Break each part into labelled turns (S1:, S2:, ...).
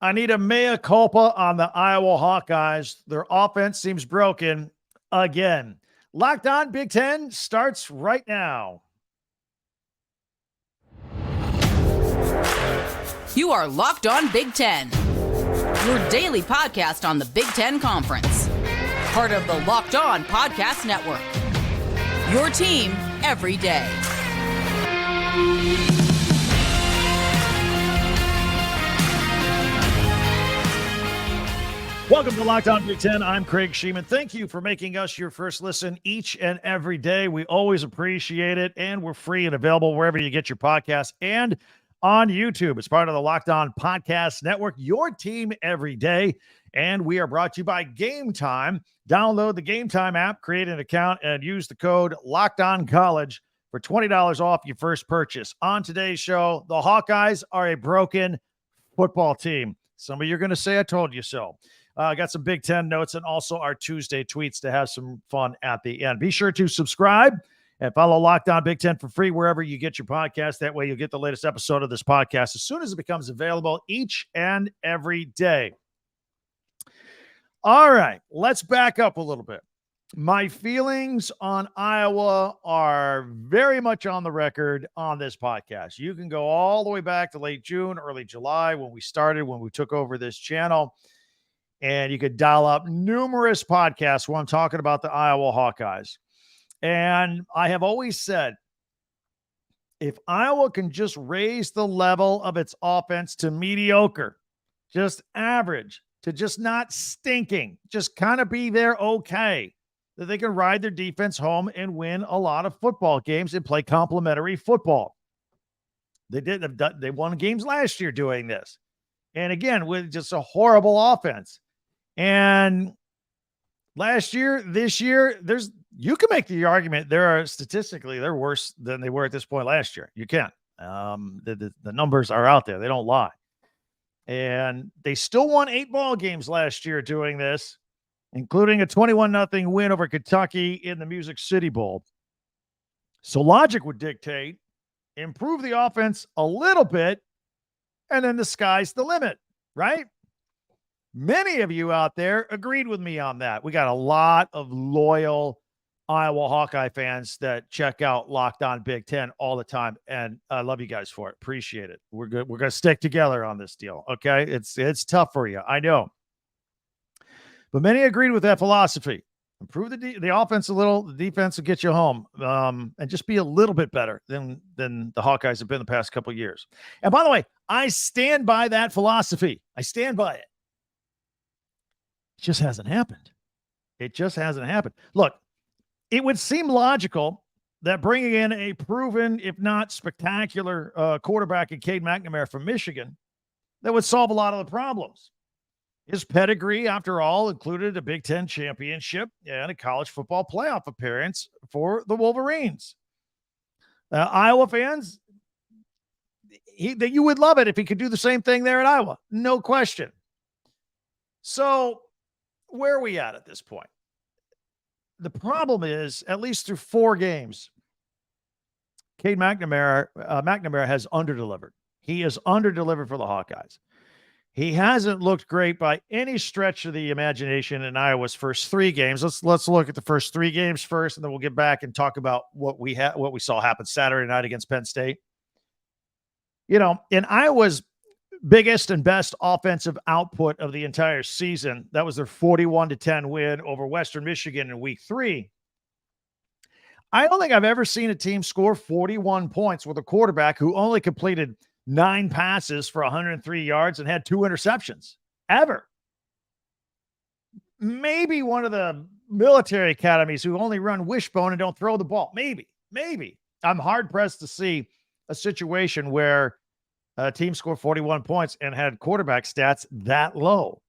S1: I need a mea culpa on the Iowa Hawkeyes. Their offense seems broken again. Locked On Big Ten starts right now.
S2: You are Locked On Big Ten, your daily podcast on the Big Ten Conference. Part of the Locked On Podcast Network, your team every day.
S1: Welcome to Locked On Big Ten. I'm Craig Sheeman. Thank you for making us your first listen each and every day. We always appreciate it, and we're free and available wherever you get your podcasts and on YouTube. It's part of the Locked On Podcast Network, your team every day. And we are brought to you by GameTime. Download the GameTime app, create an account, and use the code LOCKEDONCollege for $20 off your first purchase. On today's show, the Hawkeyes are a broken football team. Some of you are going to say, I told you so. I got some Big Ten notes and also our Tuesday tweets to have some fun at the end. Be sure to subscribe and follow Locked On Big Ten for free wherever you get your podcast. That way you'll get the latest episode of this podcast as soon as it becomes available each and every day. All right, let's back up a little bit. My feelings on Iowa are very much on the record on this podcast. You can go all the way back to late June, early July when we took over this channel. And you could dial up numerous podcasts where I'm talking about the Iowa Hawkeyes. And I have always said, if Iowa can just raise the level of its offense to mediocre, just average, to just not stinking, just kind of be there okay, that they can ride their defense home and win a lot of football games and play complementary football. They won games last year doing this. And again, with just a horrible offense. And last year, this year, you can make the argument they're worse than they were at this point last year. You can. The numbers are out there. They don't lie. And they still won 8 ball games last year doing this, including a 21-0 win over Kentucky in the Music City Bowl. So logic would dictate improve the offense a little bit, and then the sky's the limit, right? Many of you out there agreed with me on that. We got a lot of loyal Iowa Hawkeye fans that check out Locked On Big Ten all the time, and I love you guys for it. Appreciate it. We're good. We're going to stick together on this deal, okay? It's tough for you, I know. But many agreed with that philosophy. Improve the offense a little, the defense will get you home, and just be a little bit better than the Hawkeyes have been the past couple of years. And by the way, I stand by that philosophy. I stand by it. It just hasn't happened. It just hasn't happened. Look, it would seem logical that bringing in a proven, if not spectacular, quarterback in Cade McNamara from Michigan, that would solve a lot of the problems. His pedigree, after all, included a Big Ten championship and a college football playoff appearance for the Wolverines. Iowa fans, you would love it if he could do the same thing there at Iowa. No question. So where are we at this point? The problem is, at least through 4 games, Cade McNamara has underdelivered. He has underdelivered for the Hawkeyes. He hasn't looked great by any stretch of the imagination in Iowa's first 3 games. Let's look at the first 3 games first, and then we'll get back and talk about what we saw happen Saturday night against Penn State. You know, in Iowa's biggest and best offensive output of the entire season, that was their 41-10 win over Western Michigan in week 3. I don't think I've ever seen a team score 41 points with a quarterback who only completed 9 passes for 103 yards and had 2 interceptions ever. Maybe one of the military academies who only run wishbone and don't throw the ball. Maybe. I'm hard pressed to see a situation where a team scored 41 points and had quarterback stats that low.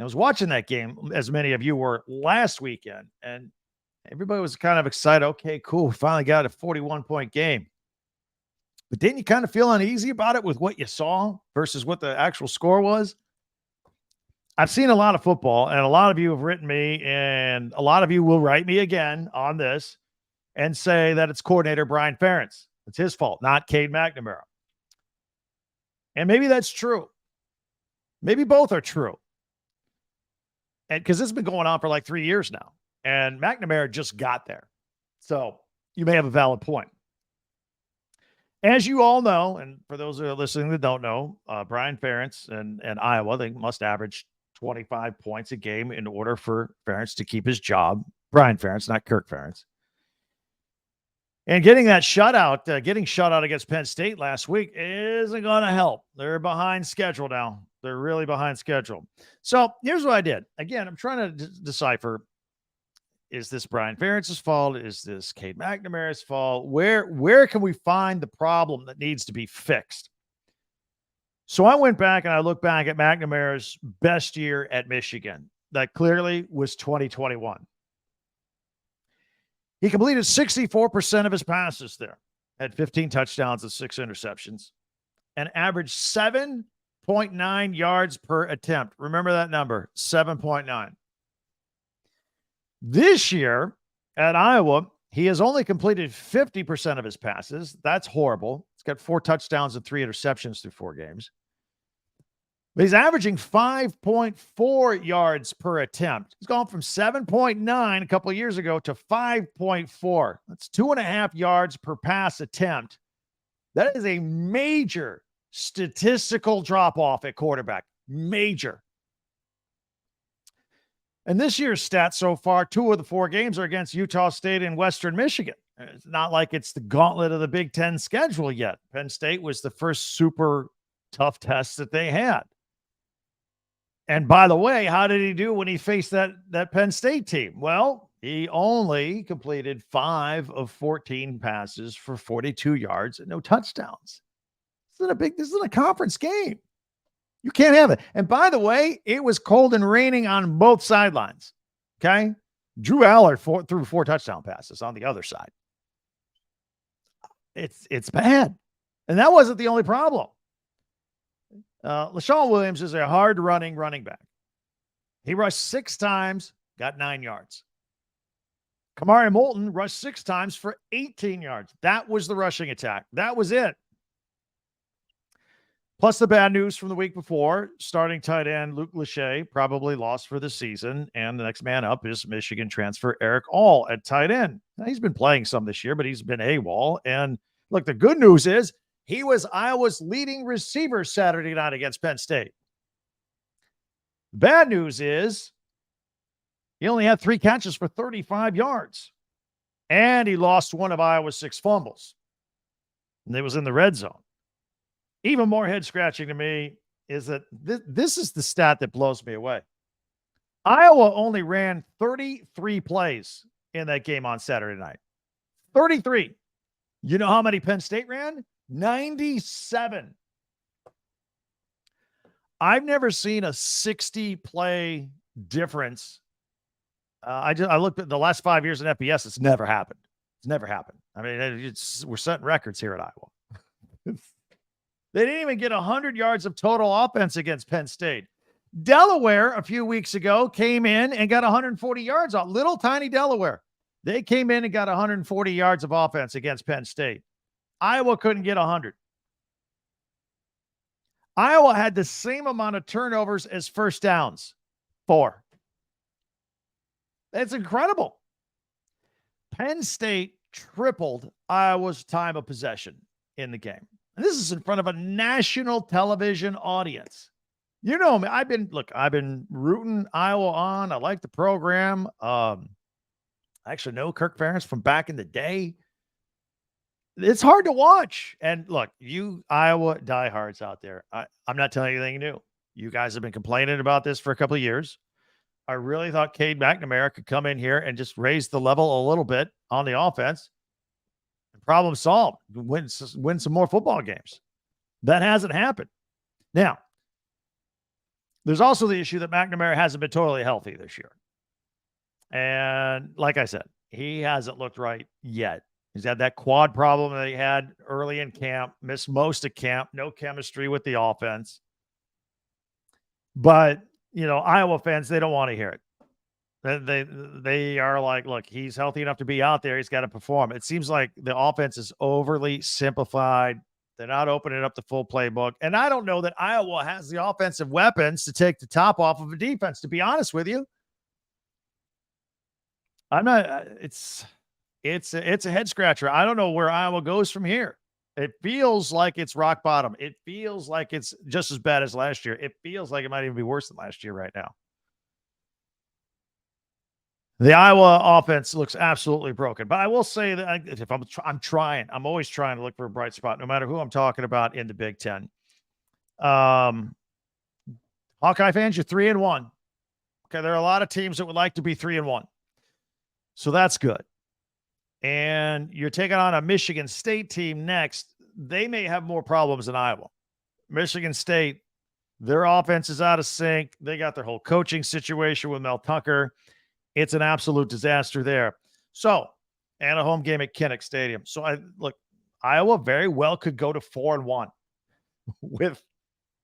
S1: I was watching that game, as many of you were last weekend, and everybody was kind of excited. Okay, cool. We finally got a 41-point game. But didn't you kind of feel uneasy about it with what you saw versus what the actual score was? I've seen a lot of football, and a lot of you have written me, and a lot of you will write me again on this and say that it's coordinator Brian Ferentz. It's his fault, not Cade McNamara. And maybe that's true. Maybe both are true. And because it's been going on for like 3 years now, and McNamara just got there. So you may have a valid point. As you all know, and for those who are listening that don't know, Brian Ferentz and Iowa, they must average 25 points a game in order for Ferentz to keep his job. Brian Ferentz, not Kirk Ferentz. And getting shut out against Penn State last week isn't going to help. They're behind schedule now. They're really behind schedule. So here's what I did. Again, I'm trying to decipher, is this Brian Ferentz's fault? Is this Cade McNamara's fault? Where can we find the problem that needs to be fixed? So I went back and I looked back at McNamara's best year at Michigan. That clearly was 2021. He completed 64% of his passes there, had 15 touchdowns and 6 interceptions, and averaged 7.9 yards per attempt. Remember that number, 7.9. This year at Iowa, he has only completed 50% of his passes. That's horrible. He's got 4 touchdowns and 3 interceptions through 4 games. But he's averaging 5.4 yards per attempt. He's gone from 7.9 a couple of years ago to 5.4. That's 2.5 yards per pass attempt. That is a major statistical drop-off at quarterback. Major. And this year's stats so far, 2 of the 4 games are against Utah State and Western Michigan. It's not like it's the gauntlet of the Big Ten schedule yet. Penn State was the first super tough test that they had. And by the way, how did he do when he faced that Penn State team? Well, he only completed 5 of 14 passes for 42 yards and no touchdowns. This isn't a conference game. You can't have it. And by the way, it was cold and raining on both sidelines. Okay. Drew Aller threw 4 touchdown passes on the other side. It's bad. And that wasn't the only problem. LaShawn Williams is a hard running back. He rushed 6 times, got 9 yards. Kamari Moulton rushed 6 times for 18 yards. That was the rushing attack. That was it. Plus the bad news from the week before, starting tight end Luke Lachey probably lost for the season, and the next man up is Michigan transfer Erick All at tight end. Now, he's been playing some this year, but he's been AWOL. And look, the good news is he was Iowa's leading receiver Saturday night against Penn State. Bad news is he only had 3 catches for 35 yards, and he lost one of Iowa's 6 fumbles. And it was in the red zone. Even more head-scratching to me is that this is the stat that blows me away. Iowa only ran 33 plays in that game on Saturday night. 33. You know how many Penn State ran? 97. I've never seen a 60-play difference. I looked at the last 5 years in FBS. It's never happened. It's never happened. I mean, we're setting records here at Iowa. They didn't even get 100 yards of total offense against Penn State. Delaware, a few weeks ago, came in and got 140 yards on little tiny Delaware. They came in and got 140 yards of offense against Penn State. Iowa couldn't get 100. Iowa had the same amount of turnovers as first downs, 4. That's incredible. Penn State tripled Iowa's time of possession in the game. And this is in front of a national television audience. You know me. I've been rooting Iowa on. I like the program. I actually know Kirk Ferentz from back in the day. It's hard to watch. And look, you Iowa diehards out there, I'm not telling you anything new. You guys have been complaining about this for a couple of years. I really thought Cade McNamara could come in here and just raise the level a little bit on the offense. Problem solved. Win some more football games. That hasn't happened. Now, there's also the issue that McNamara hasn't been totally healthy this year. And like I said, he hasn't looked right yet. He's had that quad problem that he had early in camp, missed most of camp, no chemistry with the offense. But, Iowa fans, they don't want to hear it. They are like, look, he's healthy enough to be out there. He's got to perform. It seems like the offense is overly simplified. They're not opening up the full playbook. And I don't know that Iowa has the offensive weapons to take the top off of a defense, to be honest with you. I'm not, it's a head scratcher. I don't know where Iowa goes from here. It feels like it's rock bottom. It feels like it's just as bad as last year. It feels like it might even be worse than last year right now. The Iowa offense looks absolutely broken, but I will say that if I'm always trying to look for a bright spot, no matter who I'm talking about in the Big Ten. Hawkeye fans, you're 3-1. Okay, there are a lot of teams that would like to be 3-1, so that's good. And you're taking on a Michigan State team next. They may have more problems than Iowa. Michigan State, their offense is out of sync. They got their whole coaching situation with Mel Tucker. It's an absolute disaster there. So, and a home game at Kinnick Stadium. So, Iowa very well could go to 4-1 with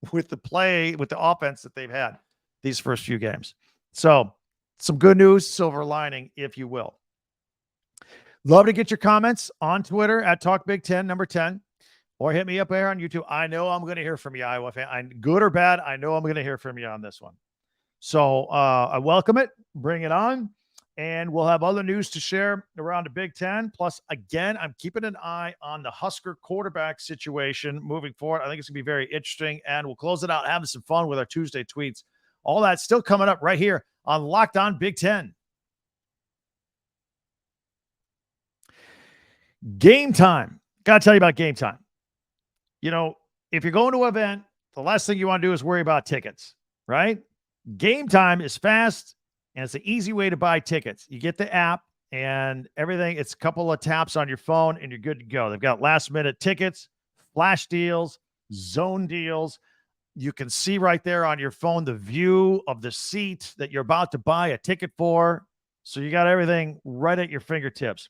S1: the offense that they've had these first few games. So, some good news, silver lining, if you will. Love to get your comments on Twitter at Talk Big Ten, number 10, or hit me up here on YouTube. I know I'm going to hear from you, Iowa fan. Good or bad, I know I'm going to hear from you on this one. So I welcome it. Bring it on. And we'll have other news to share around the Big Ten. Plus, again, I'm keeping an eye on the Husker quarterback situation moving forward. I think it's going to be very interesting. And we'll close it out having some fun with our Tuesday tweets. All that's still coming up right here on Locked On Big Ten. Game time. Got to tell you about Game Time. You know, if you're going to an event, the last thing you want to do is worry about tickets, right? Game Time is fast, and it's an easy way to buy tickets. You get the app and everything. It's a couple of taps on your phone, and you're good to go. They've got last-minute tickets, flash deals, zone deals. You can see right there on your phone the view of the seat that you're about to buy a ticket for. So you got everything right at your fingertips.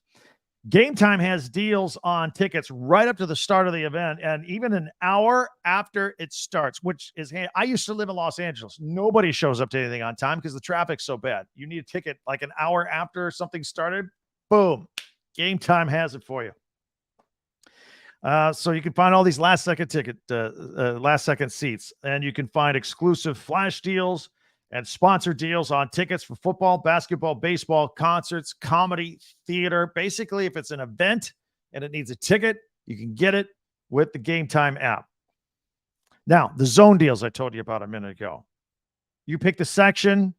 S1: Game Time has deals on tickets right up to the start of the event and even an hour after it starts, which is, I used to live in Los Angeles. Nobody shows up to anything on time because the traffic's so bad. You need a ticket like an hour after something started. Boom. Game Time has it for you. So you can find all these last second seats, and you can find exclusive flash deals and sponsor deals on tickets for football, basketball, baseball, concerts, comedy, theater. Basically, if it's an event and it needs a ticket, you can get it with the Game Time app. Now, the zone deals I told you about a minute ago. You pick the section,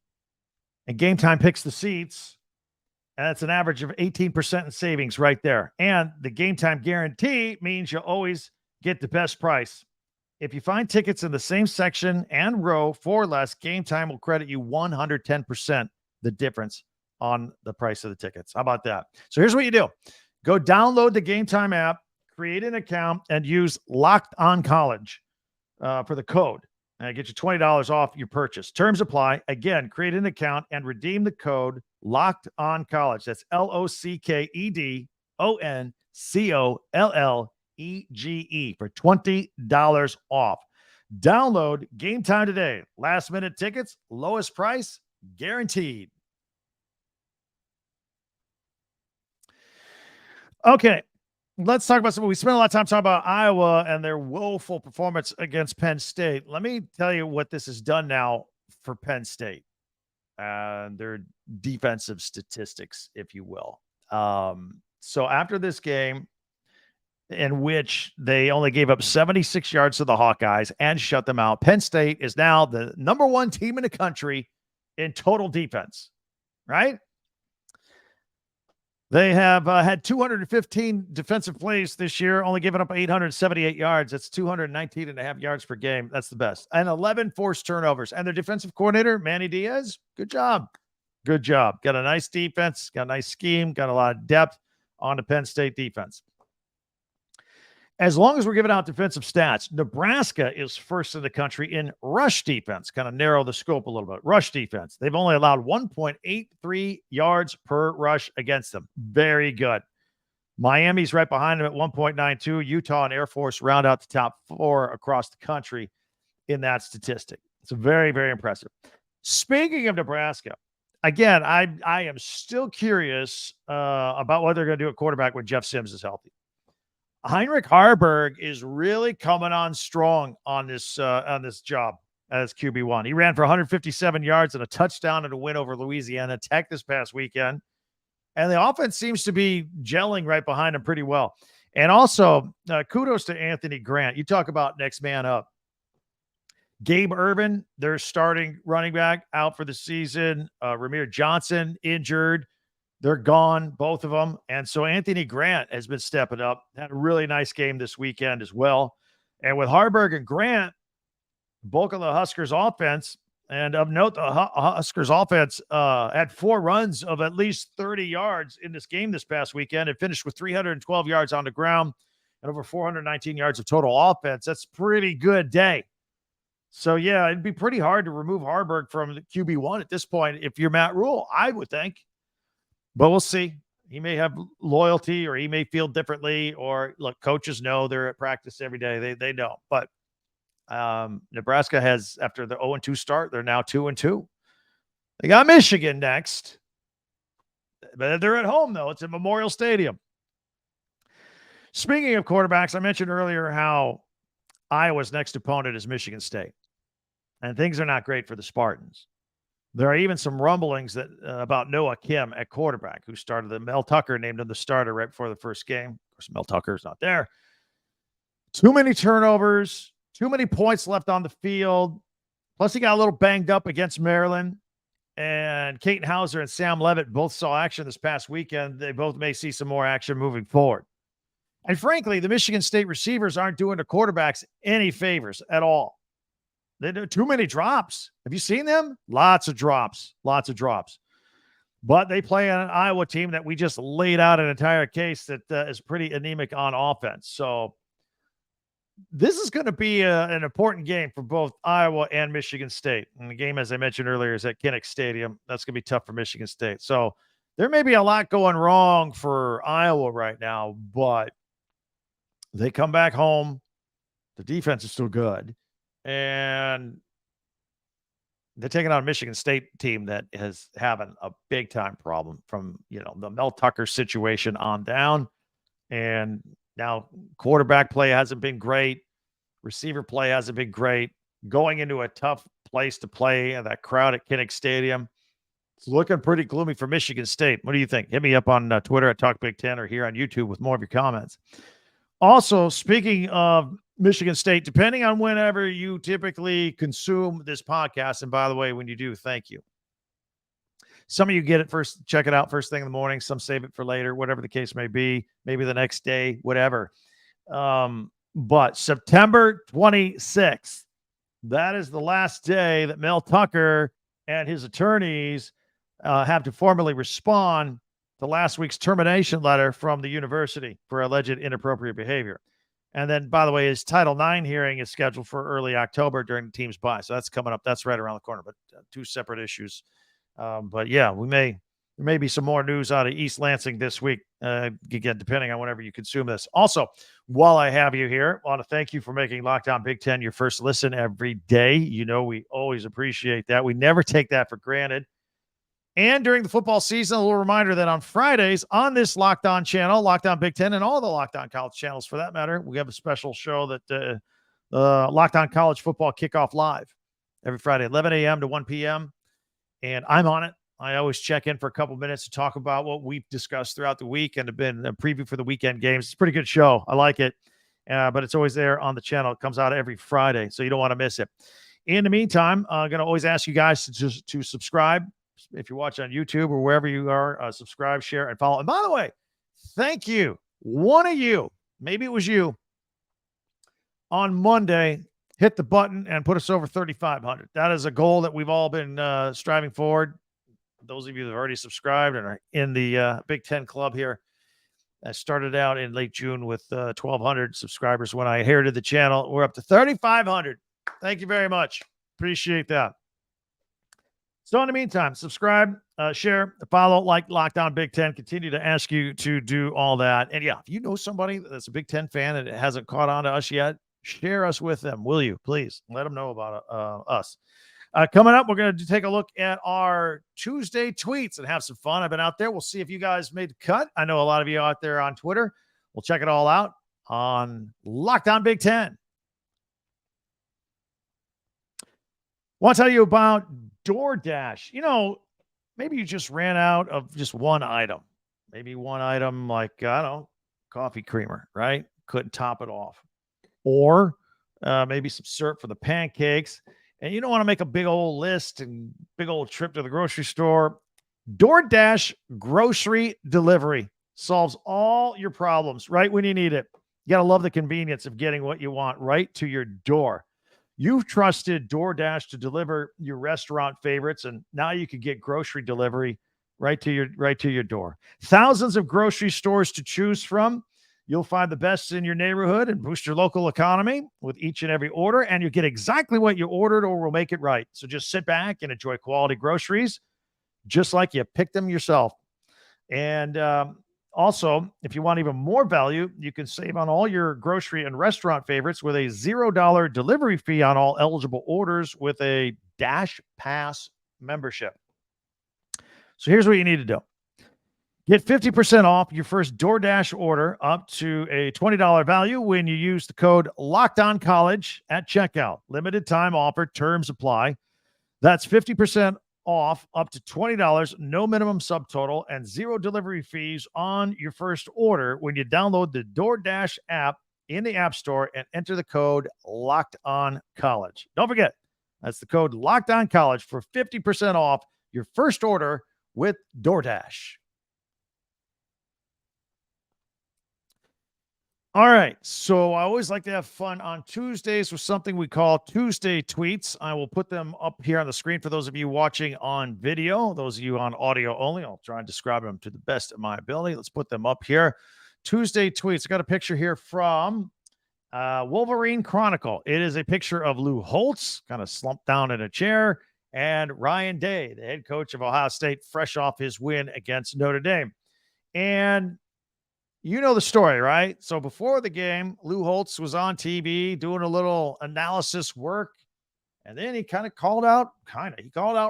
S1: and Game Time picks the seats, and that's an average of 18% in savings right there. And the Game Time guarantee means you'll always get the best price. If you find tickets in the same section and row for less, Game Time will credit you 110% the difference on the price of the tickets. How about that? So here's what you do. Go download the Game Time app, create an account, and use Locked On College for the code. And get you $20 off your purchase. Terms apply. Again, create an account and redeem the code Locked On College. That's LOCKEDONCOLLEGE for $20 off. Download Game Time today. Last minute tickets, lowest price guaranteed. Okay, let's talk about something. We spent a lot of time talking about Iowa and their woeful performance against Penn State. Let me tell you what this has done now for Penn State and their defensive statistics, if you will. So after this game, in which they only gave up 76 yards to the Hawkeyes and shut them out, Penn State is now the number one team in the country in total defense, right? They have had 215 defensive plays this year, only giving up 878 yards. That's 219 and a half yards per game. That's the best. And 11 forced turnovers. And their defensive coordinator, Manny Diaz, good job. Good job. Got a nice defense, got a nice scheme, got a lot of depth on the Penn State defense. As long as we're giving out defensive stats, Nebraska is first in the country in rush defense. Kind of narrow the scope a little bit. Rush defense. They've only allowed 1.83 yards per rush against them. Very good. Miami's right behind them at 1.92. Utah and Air Force round out the top four across the country in that statistic. It's very, very impressive. Speaking of Nebraska, again, I am still curious about what they're going to do at quarterback when Jeff Sims is healthy. Heinrich Harburg is really coming on strong on this job as QB1. He ran for 157 yards and a touchdown in a win over Louisiana Tech this past weekend. And the offense seems to be gelling right behind him pretty well. And also, kudos to Anthony Grant. You talk about next man up. Gabe Ervin, their starting running back, out for the season. Ramir Johnson injured. They're gone, both of them. And so Anthony Grant has been stepping up. Had a really nice game this weekend as well. And with Harburg and Grant, bulk of the Huskers offense, and of note, the Huskers offense had 4 runs of at least 30 yards in this game this past weekend and finished with 312 yards on the ground and over 419 yards of total offense. That's a pretty good day. So, yeah, it'd be pretty hard to remove Harburg from the QB1 at this point if you're Matt Rule, I would think. But we'll see. He may have loyalty or he may feel differently. Or, look, coaches know they're at practice every day. They know. But Nebraska has, after the 0-2 start, they're now 2-2. They got Michigan next. But they're at home, though. It's at Memorial Stadium. Speaking of quarterbacks, I mentioned earlier how Iowa's next opponent is Michigan State. And things are not great for the Spartans. There are even some rumblings that about Noah Kim at quarterback, who started the Mel Tucker named him the starter right before the first game. Of course, Mel Tucker's not there. Too many turnovers, too many points left on the field. Plus, he got a little banged up against Maryland. And Katon Hauser and Sam Levitt both saw action this past weekend. They both may see some more action moving forward. And frankly, the Michigan State receivers aren't doing the quarterbacks any favors at all. They do too many drops. Have you seen them? Lots of drops. But they play on an Iowa team that we just laid out an entire case that is pretty anemic on offense. So this is going to be an important game for both Iowa and Michigan State. And the game, as I mentioned earlier, is at Kinnick Stadium. That's going to be tough for Michigan State. So there may be a lot going wrong for Iowa right now, but they come back home. The defense is still good. And they're taking on a Michigan State team that is having a big time problem from, the Mel Tucker situation on down. And now quarterback play hasn't been great. Receiver play hasn't been great. Going into a tough place to play and that crowd at Kinnick Stadium. It's looking pretty gloomy for Michigan State. What do you think? Hit me up on Twitter at Talk Big Ten or here on YouTube with more of your comments. Also, speaking of Michigan State, depending on whenever you typically consume this podcast, and by the way, when you do, thank you. Some of you get it first, check it out first thing in the morning. Some save it for later, whatever the case may be, maybe the next day, whatever. But September 26th, that is the last day that Mel Tucker and his attorneys have to formally respond to last week's termination letter from the university for alleged inappropriate behavior. And then, by the way, his Title IX hearing is scheduled for early October during the team's bye. So that's coming up. That's right around the corner, but 2 separate issues. But yeah, there may be some more news out of East Lansing this week, again, depending on whenever you consume this. Also, while I have you here, I want to thank you for making Locked On Big Ten your first listen every day. We always appreciate that. We never take that for granted. And during the football season, a little reminder that on Fridays on this Locked On channel, Locked On Big Ten, and all the Locked On College channels for that matter, we have a special show that Locked On College Football Kickoff Live every Friday, 11 a.m. to 1 p.m. And I'm on it. I always check in for a couple minutes to talk about what we've discussed throughout the week and have been a preview for the weekend games. It's a pretty good show. I like it. But it's always there on the channel. It comes out every Friday, so you don't want to miss it. In the meantime, I'm going to always ask you guys to subscribe. If you watch on YouTube or wherever you are, subscribe, share, and follow. And by the way, thank you. One of you, maybe it was you, on Monday, hit the button and put us over 3,500. That is a goal that we've all been striving forward. Those of you that have already subscribed and are in the Big Ten Club here, I started out in late June with 1,200 subscribers when I inherited the channel. We're up to 3,500. Thank you very much. Appreciate that. So in the meantime, subscribe, share, follow, like Locked On Big Ten. Continue to ask you to do all that. And yeah, if you know somebody that's a Big Ten fan and it hasn't caught on to us yet, share us with them, will you? Please let them know about us. Coming up, we're going to take a look at our Tuesday tweets and have some fun. I've been out there. We'll see if you guys made the cut. I know a lot of you out there on Twitter. We'll check it all out on Locked On Big Ten. Want to tell you about DoorDash. Maybe you just ran out of just one item. Maybe one item like, I don't know, coffee creamer, right? Couldn't top it off. Or maybe some syrup for the pancakes. And you don't want to make a big old list and big old trip to the grocery store. DoorDash grocery delivery solves all your problems right when you need it. You got to love the convenience of getting what you want right to your door. You've trusted DoorDash to deliver your restaurant favorites, and now you can get grocery delivery right to your door. Thousands of grocery stores to choose from. You'll find the best in your neighborhood and boost your local economy with each and every order, and you get exactly what you ordered or we'll make it right. So just sit back and enjoy quality groceries just like you picked them yourself. And also, if you want even more value, you can save on all your grocery and restaurant favorites with a $0 delivery fee on all eligible orders with a Dash Pass membership. So here's what you need to do. Get 50% off your first DoorDash order up to a $20 value when you use the code LOCKEDONCollege at checkout. Limited time offer, terms apply. That's 50% off up to $20, no minimum subtotal, and zero delivery fees on your first order when you download the DoorDash app in the App Store and enter the code LOCKEDONCollege. Don't forget, that's the code LOCKEDONCollege for 50% off your first order with DoorDash. All right, so I always like to have fun on Tuesdays with something we call Tuesday Tweets. I will put them up here on the screen for those of you watching on video. Those of you on audio only, I'll try and describe them to the best of my ability. Let's put them up here. Tuesday Tweets. I got a picture here from Wolverine Chronicle. It is a picture of Lou Holtz, kind of slumped down in a chair, and Ryan Day, the head coach of Ohio State, fresh off his win against Notre Dame. And you know the story, right? So before the game, Lou Holtz was on TV doing a little analysis work. And then he called out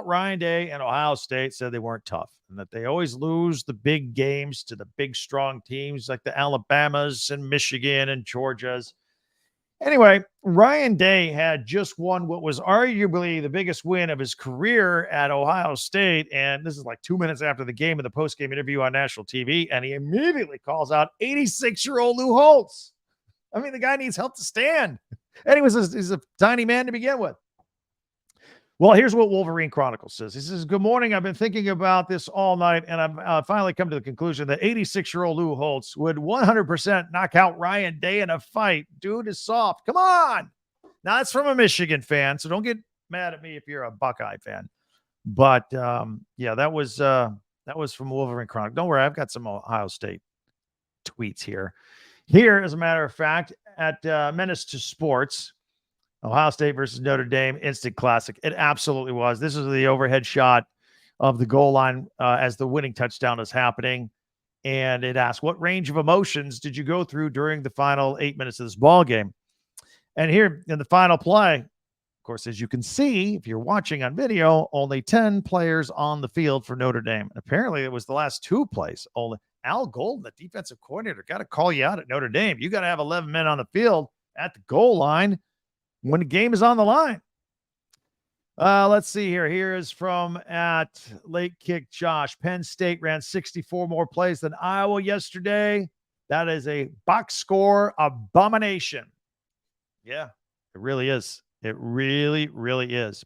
S1: Ryan Day and Ohio State, said they weren't tough and that they always lose the big games to the big, strong teams like the Alabamas and Michigan and Georgias. Anyway, Ryan Day had just won what was arguably the biggest win of his career at Ohio State. And this is like 2 minutes after the game in the postgame interview on national TV. And he immediately calls out 86-year-old Lou Holtz. I mean, the guy needs help to stand. And he's a tiny man to begin with. Well, here's what Wolverine Chronicle says. He says, good morning. I've been thinking about this all night, and I've finally come to the conclusion that 86-year-old Lou Holtz would 100% knock out Ryan Day in a fight. Dude is soft. Come on. Now, that's from a Michigan fan, so don't get mad at me if you're a Buckeye fan. But, yeah, that was from Wolverine Chronicle. Don't worry, I've got some Ohio State tweets here. Here, as a matter of fact, at Menace to Sports, Ohio State versus Notre Dame, instant classic. It absolutely was. This is the overhead shot of the goal line as the winning touchdown is happening. And it asks, what range of emotions did you go through during the final 8 minutes of this ball game? And here in the final play, of course, as you can see, if you're watching on video, only 10 players on the field for Notre Dame. And apparently it was the last two plays. Only Al Golden, the defensive coordinator, got to call you out at Notre Dame. You got to have 11 men on the field at the goal line when the game is on the line. Let's see here. Here is from at Late Kick Josh. Penn State ran 64 more plays than Iowa yesterday. That is a box score abomination. Yeah, it really is. It really, really is.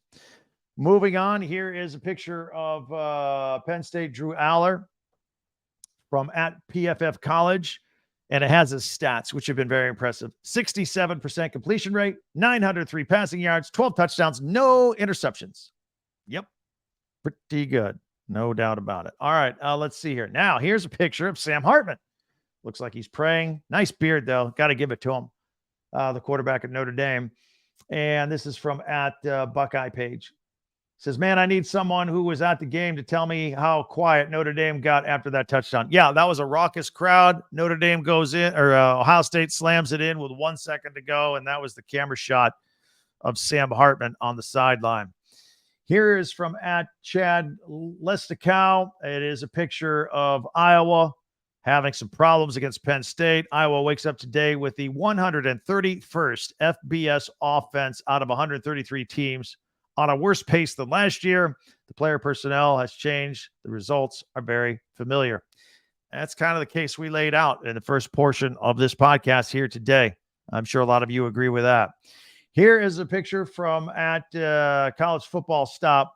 S1: Moving on, here is a picture of Penn State Drew Aller from at PFF College. And it has his stats, which have been very impressive. 67% completion rate, 903 passing yards, 12 touchdowns, no interceptions. Yep. Pretty good. No doubt about it. All right. Let's see here. Now, here's a picture of Sam Hartman. Looks like he's praying. Nice beard, though. Got to give it to him. The quarterback at Notre Dame. And this is from at Buckeye Page. Says, man, I need someone who was at the game to tell me how quiet Notre Dame got after that touchdown. Yeah, that was a raucous crowd. Notre Dame goes in, or Ohio State slams it in with 1 second to go, and that was the camera shot of Sam Hartman on the sideline. Here is from at Chad Lesticow. It is a picture of Iowa having some problems against Penn State. Iowa wakes up today with the 131st FBS offense out of 133 teams, on a worse pace than last year. The player personnel has changed. The results are very familiar. That's kind of the case we laid out in the first portion of this podcast here today. I'm sure a lot of you agree with that. Here is a picture from at College Football Stop.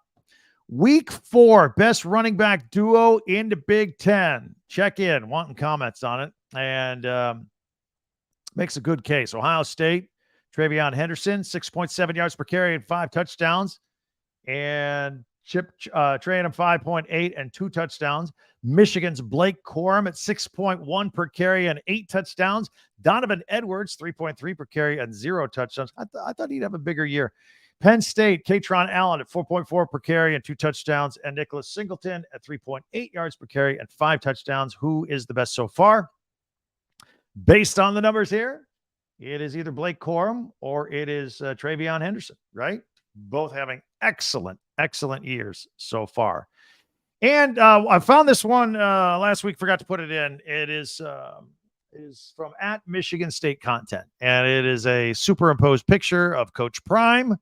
S1: Week 4, best running back duo in the Big Ten. Check in, wanting comments on it, and makes a good case. Ohio State, Travion Henderson, 6.7 yards per carry and 5 touchdowns. And Chip Trayanum, 5.8 and 2 touchdowns. Michigan's Blake Corum at 6.1 per carry and 8 touchdowns. Donovan Edwards, 3.3 per carry and 0 touchdowns. I thought he'd have a bigger year. Penn State, Katron Allen at 4.4 per carry and 2 touchdowns. And Nicholas Singleton at 3.8 yards per carry and 5 touchdowns. Who is the best so far? Based on the numbers here, it is either Blake Corum or it is Travion Henderson, right? Both having excellent years so far. And I found this one last week, forgot to put it in. It is from at Michigan State Content, and it is a superimposed picture of Coach Prime,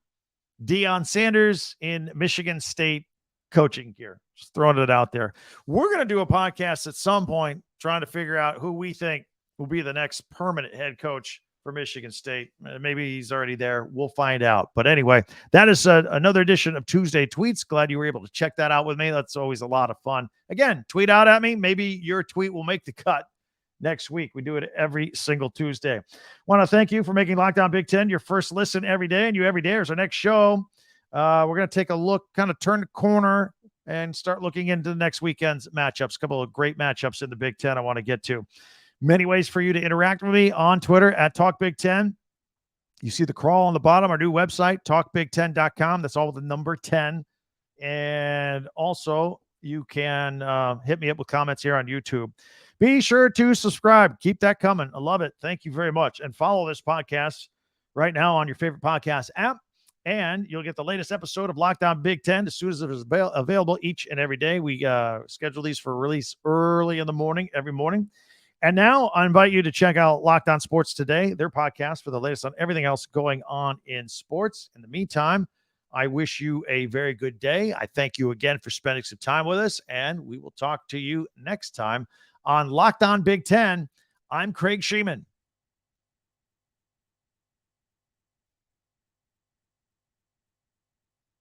S1: Deion Sanders in Michigan State coaching gear. Just throwing it out there. We're going to do a podcast at some point trying to figure out who we think will be the next permanent head coach for Michigan State. Maybe he's already there. We'll find out. But anyway, that is another edition of Tuesday Tweets. Glad you were able to check that out with me. That's always a lot of fun. Again, tweet out at me. Maybe your tweet will make the cut next week. We do it every single Tuesday. Want to thank you for making Locked On Big Ten your first listen every day, and you every day is our next show. We're going to take a look, kind of turn the corner and start looking into the next weekend's matchups. A couple of great matchups in the Big Ten I want to get to. Many ways for you to interact with me on Twitter at TalkBig10. You see the crawl on the bottom, our new website, talkbig10.com. That's all with the number 10. And also, you can hit me up with comments here on YouTube. Be sure to subscribe. Keep that coming. I love it. Thank you very much. And follow this podcast right now on your favorite podcast app. And you'll get the latest episode of Locked On Big Ten as soon as it is available each and every day. We schedule these for release early in the morning, every morning. And now I invite you to check out Locked On Sports Today, their podcast for the latest on everything else going on in sports. In the meantime, I wish you a very good day. I thank you again for spending some time with us, and we will talk to you next time on Locked On Big Ten. I'm Craig Sheeman.